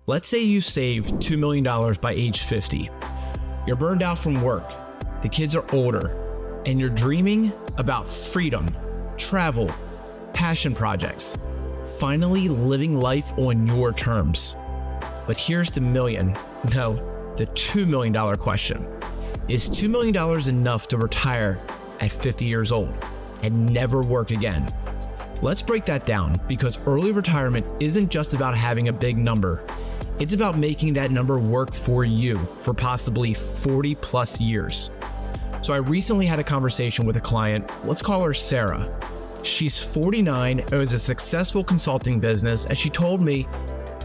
Let's say you save $2 million by age 50. You're burned out from work, the kids are older, and you're dreaming about freedom, travel, passion projects, finally living life on your terms. But here's the the $2 million question. Is $2 million enough to retire at 50 years old and never work again? Let's break that down, because early retirement isn't just about having a big number. It's about making that number work for you for possibly 40 plus years. So I recently had a conversation with a client. Let's call her Sarah. She's 49, owns a successful consulting business, and she told me,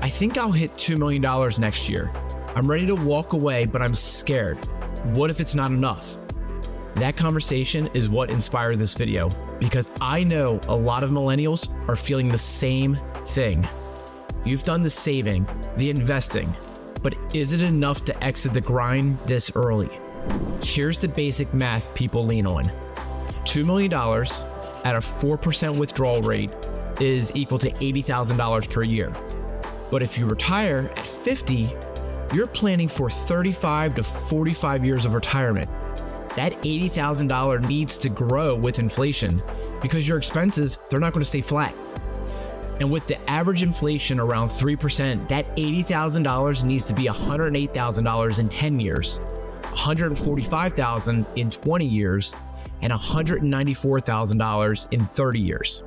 I think I'll hit $2 million next year. I'm ready to walk away, but I'm scared. What if it's not enough? That conversation is what inspired this video, because I know a lot of millennials are feeling the same thing. You've done the saving, the investing, but is it enough to exit the grind this early? Here's the basic math people lean on. $2 million at a 4% withdrawal rate is equal to $80,000 per year. But if you retire at 50, you're planning for 35 to 45 years of retirement. That $80,000 needs to grow with inflation, because your expenses, they're not going to stay flat. And with the average inflation around 3%, that $80,000 needs to be $108,000 in 10 years, $145,000 in 20 years, and $194,000 in 30 years.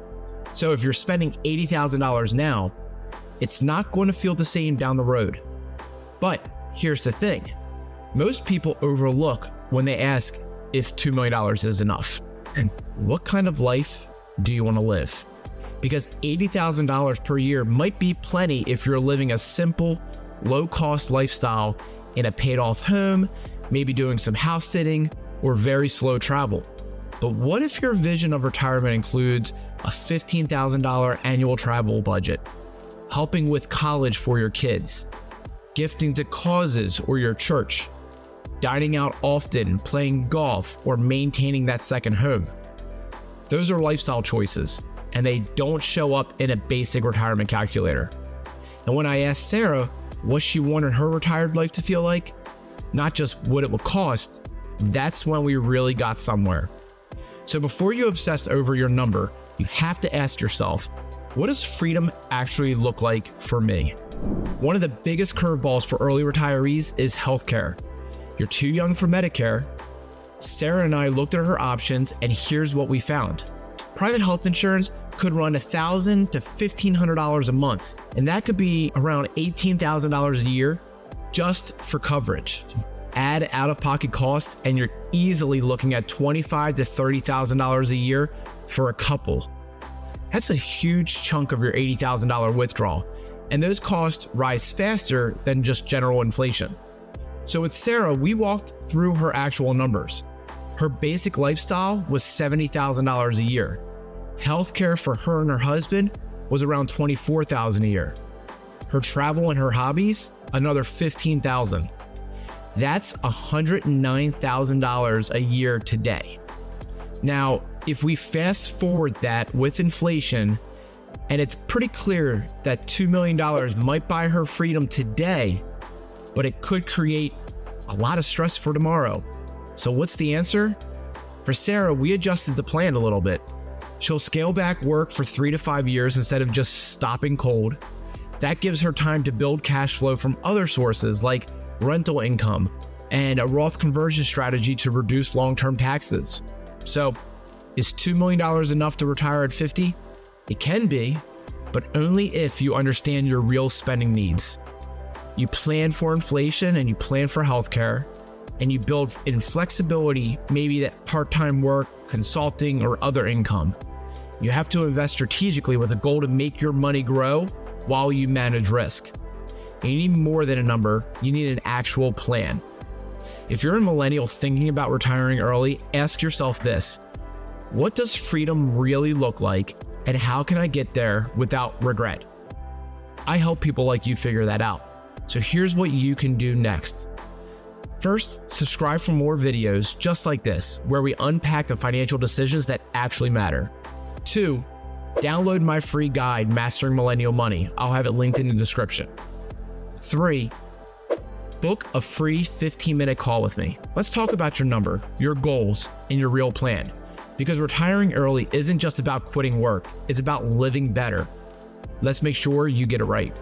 So if you're spending $80,000 now, it's not going to feel the same down the road. But here's the thing. Most people overlook when they ask if $2 million is enough. And what kind of life do you want to live? Because $80,000 per year might be plenty if you're living a simple, low-cost lifestyle in a paid-off home, maybe doing some house sitting or very slow travel. But what if your vision of retirement includes a $15,000 annual travel budget, helping with college for your kids, gifting to causes or your church, dining out often, playing golf, or maintaining that second home? Those are lifestyle choices, and they don't show up in a basic retirement calculator. And when I asked Sarah what she wanted her retired life to feel like, not just what it would cost, that's when we really got somewhere. So before you obsess over your number, you have to ask yourself, what does freedom actually look like for me? One of the biggest curveballs for early retirees is healthcare. You're too young for Medicare. Sarah and I looked at her options, and here's what we found. Private health insurance could run $1,000 to $1,500 a month, and that could be around $18,000 a year just for coverage. Add out-of-pocket costs, and you're easily looking at $25,000 to $30,000 a year for a couple. That's a huge chunk of your $80,000 withdrawal, and those costs rise faster than just general inflation. So with Sarah, we walked through her actual numbers. Her basic lifestyle was $70,000 a year. Healthcare for her and her husband was around $24,000 a year. Her travel and her hobbies, another $15,000. That's $109,000 a year today. Now, if we fast forward that with inflation, and it's pretty clear that $2 million might buy her freedom today, but it could create a lot of stress for tomorrow. So what's the answer? For Sarah, we adjusted the plan a little bit. She'll scale back work for 3 to 5 years instead of just stopping cold. That gives her time to build cash flow from other sources like rental income and a Roth conversion strategy to reduce long-term taxes. So, is $2 million enough to retire at 50? It can be, but only if you understand your real spending needs. You plan for inflation and you plan for healthcare, and you build in flexibility, maybe that part-time work, consulting, or other income. You have to invest strategically with a goal to make your money grow while you manage risk. And you need more than a number, you need an actual plan. If you're a millennial thinking about retiring early, ask yourself this: what does freedom really look like, and how can I get there without regret? I help people like you figure that out. So here's what you can do next. First, subscribe for more videos just like this, where we unpack the financial decisions that actually matter. 2, download my free guide, Mastering Millennial Money. I'll have it linked in the description. 3, book a free 15-minute call with me. Let's talk about your number, your goals, and your real plan. Because retiring early isn't just about quitting work, it's about living better. Let's make sure you get it right.